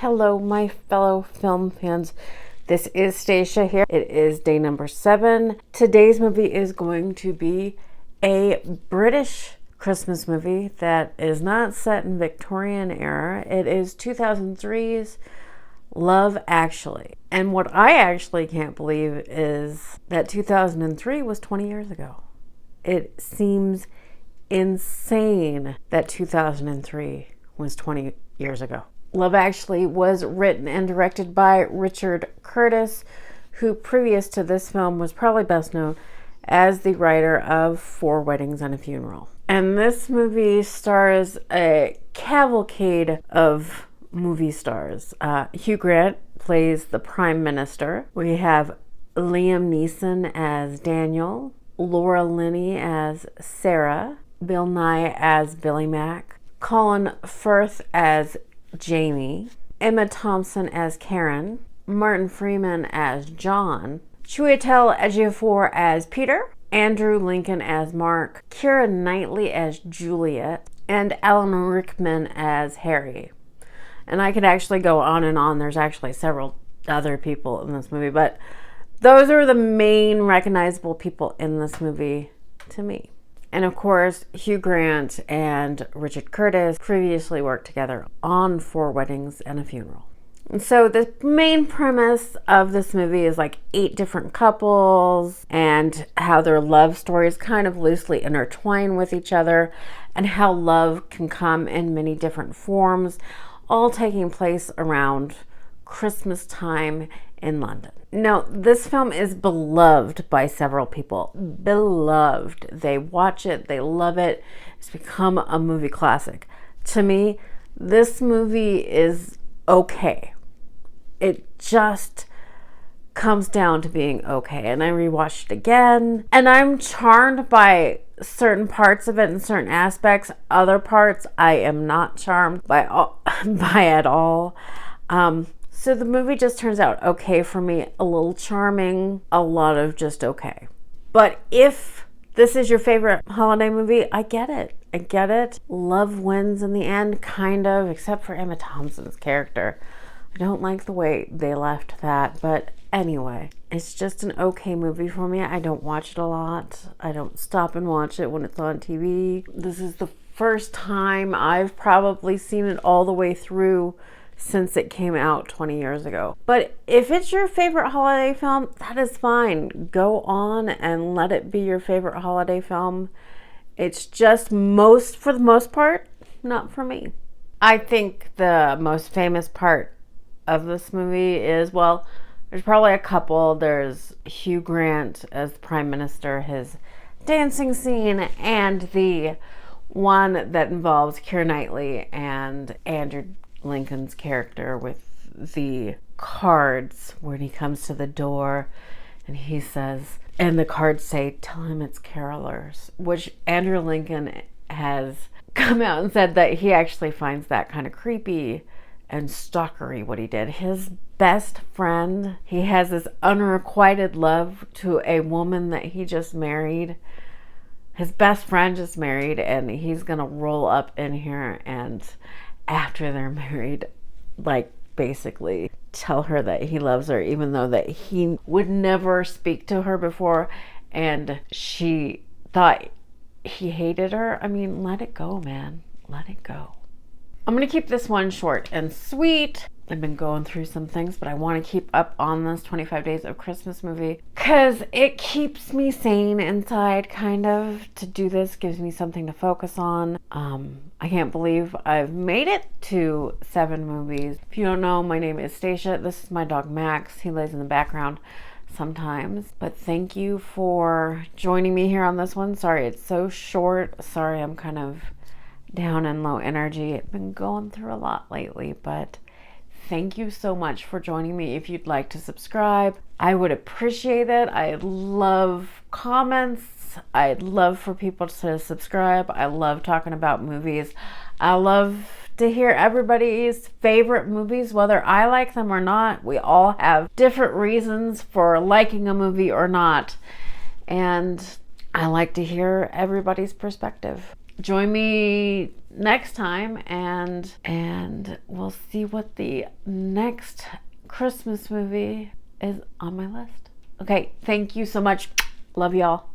Hello, my fellow film fans. This is Stacia here. It is day number 7. Today's movie is going to be a British Christmas movie that is not set in Victorian era. It is 2003's Love Actually. And what I actually can't believe is that 2003 was 20 years ago. It seems insane that 2003 was 20 years ago. Love Actually was written and directed by Richard Curtis, who previous to this film was probably best known as the writer of 4 Weddings and a Funeral. And this movie stars a cavalcade of movie stars. Hugh Grant plays the Prime Minister. We have Liam Neeson as Daniel, Laura Linney as Sarah, Bill Nighy as Billy Mack, Colin Firth as Jamie, Emma Thompson as Karen, Martin Freeman as John, Chiwetel Ejiofor as Peter, Andrew Lincoln as Mark, Keira Knightly as Juliet, and Alan Rickman as Harry. And I could actually go on and on. There's actually several other people in this movie, but those are the main recognizable people in this movie to me. And of course, Hugh Grant and Richard Curtis previously worked together on 4 Weddings and a Funeral. And so the main premise of this movie is like 8 different couples and how their love stories kind of loosely intertwine with each other and how love can come in many different forms, all taking place around Christmas time in London. Now, this film is beloved by several people. Beloved. They watch it, they love it. It's become a movie classic. To me, this movie is okay. It just comes down to being okay. And I rewatched it again, and I'm charmed by certain parts of it and certain aspects. Other parts I am not charmed by at all. So the movie just turns out okay for me, a little charming, a lot of just okay. But if this is your favorite holiday movie, I get it. I get it. Love wins in the end, kind of, except for Emma Thompson's character. I don't like the way they left that, but anyway, it's just an okay movie for me. I don't watch it a lot. I don't stop and watch it when it's on TV. This is the first time I've probably seen it all the way through since it came out 20 years ago. But if it's your favorite holiday film, that is fine. Go on and let it be your favorite holiday film. It's just for the most part, not for me. I think the most famous part of this movie is, well, there's probably a couple. There's Hugh Grant as the Prime Minister, his dancing scene, and the one that involves Keira Knightly and Andrew Lincoln's character with the cards when he comes to the door and he says, and the cards say, "Tell him it's carolers," which Andrew Lincoln has come out and said that he actually finds that kind of creepy and stalkery what he did. His best friend, he has this unrequited love to a woman that he just married. His best friend just married, and he's gonna roll up in here and after they're married, like, basically tell her that he loves her, even though that he would never speak to her before, and she thought he hated her. I mean, let it go, man. Let it go. I'm gonna keep this one short and sweet. I've been going through some things, but I want to keep up on this 25 Days of Christmas movie because it keeps me sane inside, kind of. To do this gives me something to focus on. I can't believe I've made it to 7 movies. If you don't know, my name is Stacia. This is my dog Max. He lays in the background sometimes. But thank you for joining me here on this one. Sorry it's so short. Sorry I'm kind of down and low energy. I've been going through a lot lately, but thank you so much for joining me. If you'd like to subscribe, I would appreciate it. I love comments. I'd love for people to subscribe. I love talking about movies. I love to hear everybody's favorite movies, whether I like them or not. We all have different reasons for liking a movie or not. And I like to hear everybody's perspective. join me next time, and we'll see what the next Christmas movie is on my list. Okay, thank you so much. Love y'all.